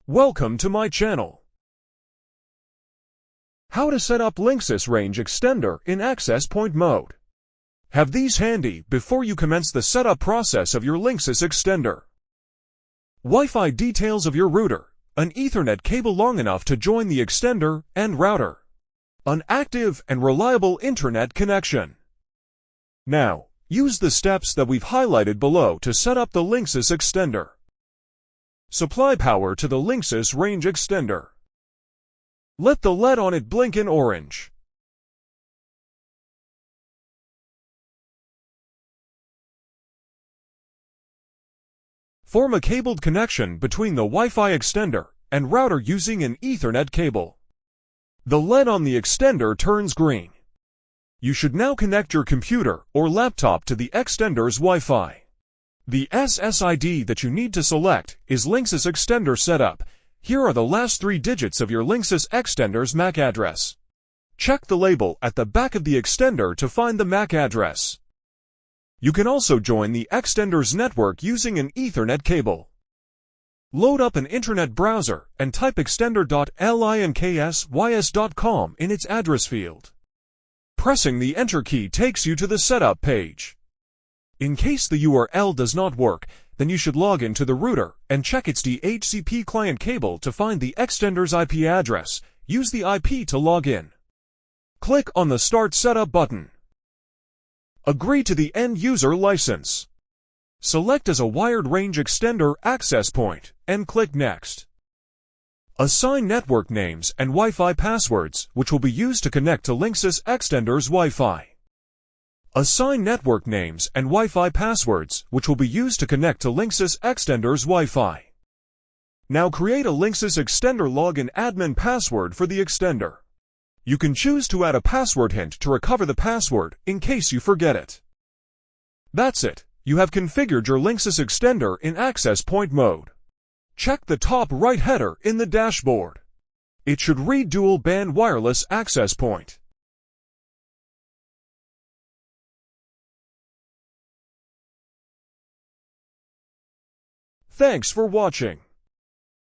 Welcome to my channel. How to set up Linksys Range Extender in access point mode. Have these handy before you commence the setup process of your Linksys extender. Wi-Fi details of your router, an Ethernet cable long enough to join the extender and router. An active and reliable internet connection. Now, use the steps that we've highlighted below to set up the Linksys extender. Supply power to the Linksys Range Extender. Let the LED on it blink in orange. Form a cabled connection between the Wi-Fi extender and router using an Ethernet cable. The LED on the extender turns green. You should now connect your computer or laptop to the extender's Wi-Fi. The SSID that you need to select is Linksys Extender Setup. Here are the last 3 digits of your Linksys extender's MAC address. Check the label at the back of the extender to find the MAC address. You can also join the extender's network using an Ethernet cable. Load up an internet browser and type extender.linksys.com in its address field. Pressing the Enter key takes you to the setup page. In case the URL does not work, then you should log into the router and check its DHCP client cable to find the extender's IP address. Use the IP to log in. Click on the Start Setup button. Agree to the end user license. Select as a wired range extender access point and click Next. Assign network names and Wi-Fi passwords, which will be used to connect to Linksys extender's Wi-Fi. Assign network names and Wi-Fi passwords, which will be used to connect to Linksys extender's Wi-Fi. Now create a Linksys extender login admin password for the extender. You can choose to add a password hint to recover the password in case you forget it. That's it. You have configured your Linksys extender in access point mode. Check the top right header in the dashboard. It should read Dual Band Wireless Access Point. Thanks for watching.